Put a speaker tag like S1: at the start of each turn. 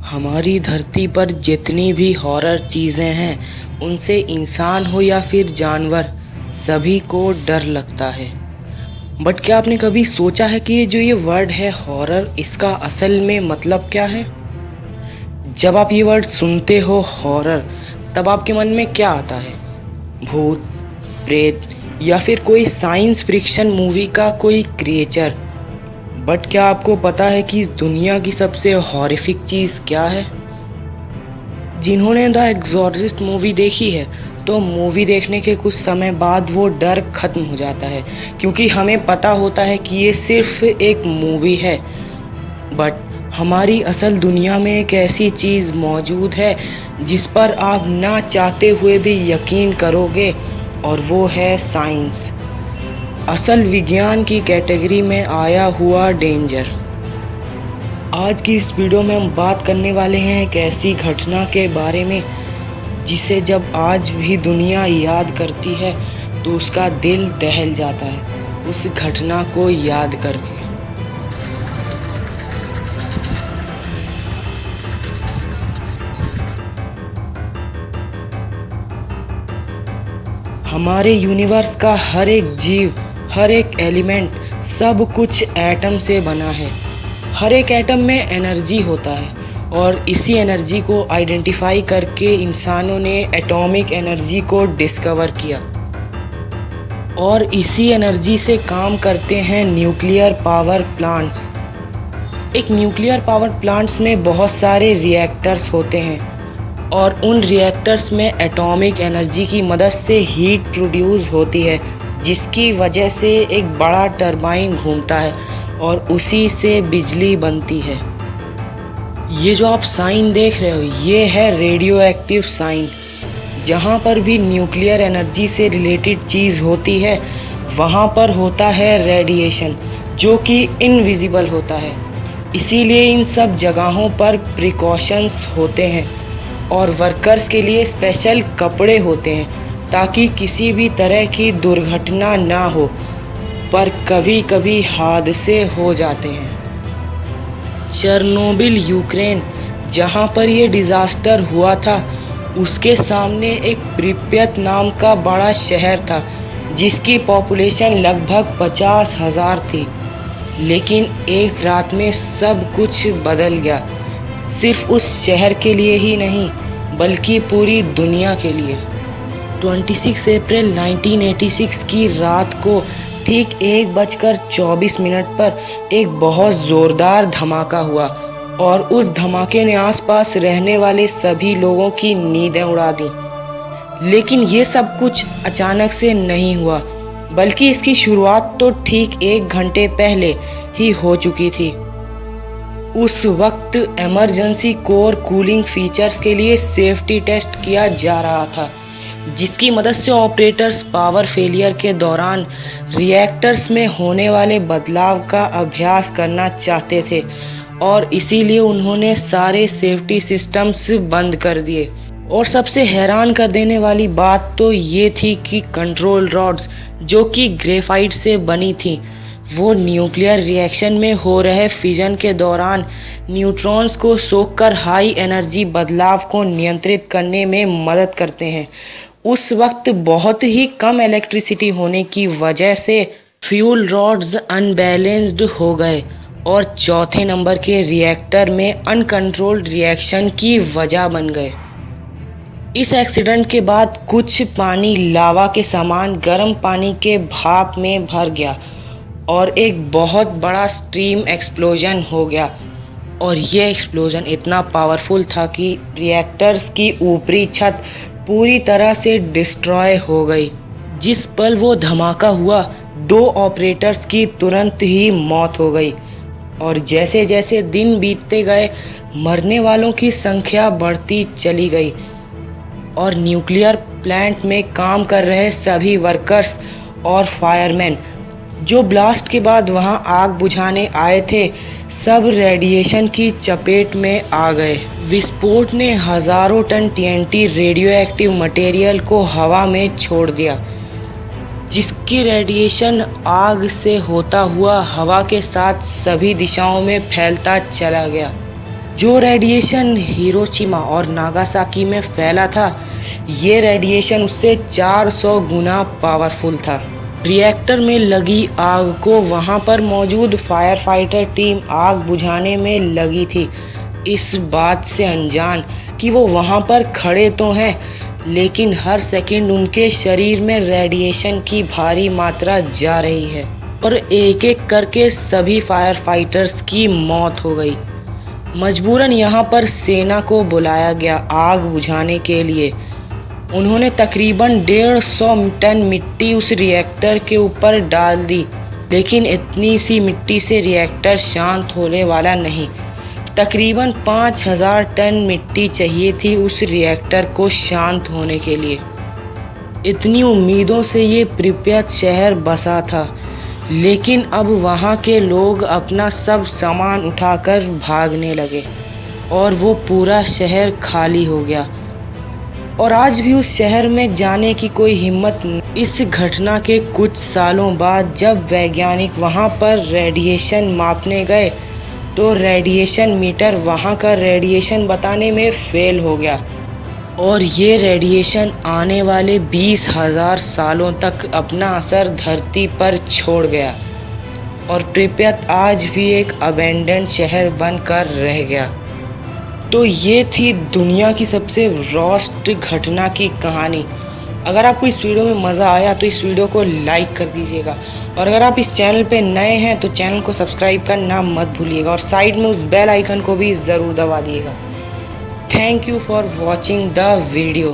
S1: हमारी धरती पर जितनी भी हॉरर चीज़ें हैं उनसे इंसान हो या फिर जानवर सभी को डर लगता है। बट क्या आपने कभी सोचा है कि ये वर्ड है हॉरर, इसका असल में मतलब क्या है? जब आप ये वर्ड सुनते हो हॉरर, तब आपके मन में क्या आता है? भूत, प्रेत या फिर कोई साइंस फिक्शन मूवी का कोई क्रिएचर। बट क्या आपको पता है कि इस दुनिया की सबसे हॉरिफिक चीज़ क्या है? जिन्होंने द एग्जॉर्सिस्ट मूवी देखी है, तो मूवी देखने के कुछ समय बाद वो डर खत्म हो जाता है, क्योंकि हमें पता होता है कि ये सिर्फ एक मूवी है। बट हमारी असल दुनिया में एक ऐसी चीज़ मौजूद है जिस पर आप ना चाहते हुए भी यकीन करोगे, और वो है साइंस। असल विज्ञान की कैटेगरी में आया हुआ डेंजर। आज की इस वीडियो में हम बात करने वाले हैं एक ऐसी घटना के बारे में जिसे जब आज भी दुनिया याद करती है तो उसका दिल दहल जाता है उस घटना को याद करके। हमारे यूनिवर्स का हर एक जीव, हर एक एलिमेंट, सब कुछ एटम से बना है। हर एक एटम में एनर्जी होता है और इसी एनर्जी को आइडेंटिफाई करके इंसानों ने एटॉमिक एनर्जी को डिस्कवर किया, और इसी एनर्जी से काम करते हैं न्यूक्लियर पावर प्लांट्स। एक न्यूक्लियर पावर प्लांट्स में बहुत सारे रिएक्टर्स होते हैं, और उन रिएक्टर्स में एटॉमिक एनर्जी की मदद से हीट प्रोड्यूस होती है, जिसकी वजह से एक बड़ा टरबाइन घूमता है और उसी से बिजली बनती है। ये जो आप साइन देख रहे हो, ये है रेडियो एक्टिव साइन। जहाँ पर भी न्यूक्लियर एनर्जी से रिलेटेड चीज़ होती है वहाँ पर होता है रेडिएशन, जो कि इनविजिबल होता है। इसीलिए इन सब जगहों पर प्रिकॉशंस होते हैं और वर्कर्स के लिए स्पेशल कपड़े होते हैं ताकि किसी भी तरह की दुर्घटना ना हो, पर कभी कभी हादसे हो जाते हैं। चेरनोबिल यूक्रेन, जहां पर ये डिज़ास्टर हुआ था, उसके सामने एक प्रिप्यत नाम का बड़ा शहर था जिसकी पॉपुलेशन लगभग 50,000 थी। लेकिन एक रात में सब कुछ बदल गया, सिर्फ उस शहर के लिए ही नहीं बल्कि पूरी दुनिया के लिए। 26 अप्रैल 1986 की रात को ठीक 1:24 पर एक बहुत ज़ोरदार धमाका हुआ, और उस धमाके ने आसपास रहने वाले सभी लोगों की नींदें उड़ा दी। लेकिन ये सब कुछ अचानक से नहीं हुआ, बल्कि इसकी शुरुआत तो ठीक 1 घंटे पहले ही हो चुकी थी। उस वक्त इमरजेंसी कोर कूलिंग फीचर्स के लिए सेफ्टी टेस्ट किया जा रहा था, जिसकी मदद से ऑपरेटर्स पावर फेलियर के दौरान रिएक्टर्स में होने वाले बदलाव का अभ्यास करना चाहते थे, और इसीलिए उन्होंने सारे सेफ्टी सिस्टम्स बंद कर दिए। और सबसे हैरान कर देने वाली बात तो ये थी कि कंट्रोल रॉड्स, जो कि ग्रेफाइट से बनी थी, वो न्यूक्लियर रिएक्शन में हो रहे फिजन के दौरान न्यूट्रॉन्स को सोखकर हाई एनर्जी बदलाव को नियंत्रित करने में मदद करते हैं। उस वक्त बहुत ही कम इलेक्ट्रिसिटी होने की वजह से फ्यूल रॉड्स अनबैलेंस्ड हो गए, और चौथे नंबर के रिएक्टर में अनकंट्रोल्ड रिएक्शन की वजह बन गए। इस एक्सीडेंट के बाद कुछ पानी लावा के समान गर्म पानी के भाप में भर गया और एक बहुत बड़ा स्ट्रीम एक्सप्लोजन हो गया, और ये एक्सप्लोजन इतना पावरफुल था कि रिएक्टर्स की ऊपरी छत पूरी तरह से डिस्ट्रॉय हो गई। जिस पल वो धमाका हुआ, 2 ऑपरेटर्स की तुरंत ही मौत हो गई, और जैसे जैसे दिन बीतते गए मरने वालों की संख्या बढ़ती चली गई, और न्यूक्लियर प्लांट में काम कर रहे सभी वर्कर्स और फायरमैन जो ब्लास्ट के बाद वहां आग बुझाने आए थे, सब रेडिएशन की चपेट में आ गए। विस्फोट ने हजारों ton TNT radio active material को हवा में छोड़ दिया, जिसकी रेडिएशन आग से होता हुआ हवा के साथ सभी दिशाओं में फैलता चला गया। जो रेडिएशन हिरोशिमा और नागासाकी में फैला था, ये रेडिएशन उससे 400 गुना पावरफुल था। रिएक्टर में लगी आग को वहां पर मौजूद फायर फाइटर टीम आग बुझाने में लगी थी, इस बात से अनजान कि वो वहां पर खड़े तो हैं, लेकिन हर सेकंड उनके शरीर में रेडिएशन की भारी मात्रा जा रही है और एक एक करके सभी फायर फाइटर्स की मौत हो गई। मजबूरन यहाँ पर सेना को बुलाया गया आग बुझाने के लिए। उन्होंने तकरीबन 150 टन मिट्टी उस रिएक्टर के ऊपर डाल दी, लेकिन इतनी सी मिट्टी से रिएक्टर शांत होने वाला नहीं। तकरीबन 5000 टन मिट्टी चाहिए थी उस रिएक्टर को शांत होने के लिए। इतनी उम्मीदों से ये प्रिप्यत शहर बसा था, लेकिन अब वहाँ के लोग अपना सब सामान उठाकर भागने लगे और वो पूरा शहर खाली हो गया और आज भी उस शहर में जाने की कोई हिम्मत नहीं। इस घटना के कुछ सालों बाद जब वैज्ञानिक वहाँ पर रेडिएशन मापने गए तो रेडिएशन मीटर वहाँ का रेडिएशन बताने में फेल हो गया और ये रेडिएशन आने वाले 20,000 सालों तक अपना असर धरती पर छोड़ गया और प्रिप्यत आज भी एक अबेंडन शहर बनकर रह गया। तो ये थी दुनिया की सबसे वर्स्ट घटना की कहानी। अगर आपको इस वीडियो में मज़ा आया तो इस वीडियो को लाइक कर दीजिएगा और अगर आप इस चैनल पे नए हैं तो चैनल को सब्सक्राइब करना मत भूलिएगा और साइड में उस बेल आइकन को भी ज़रूर दबा दिएगा। Thank you for watching the video.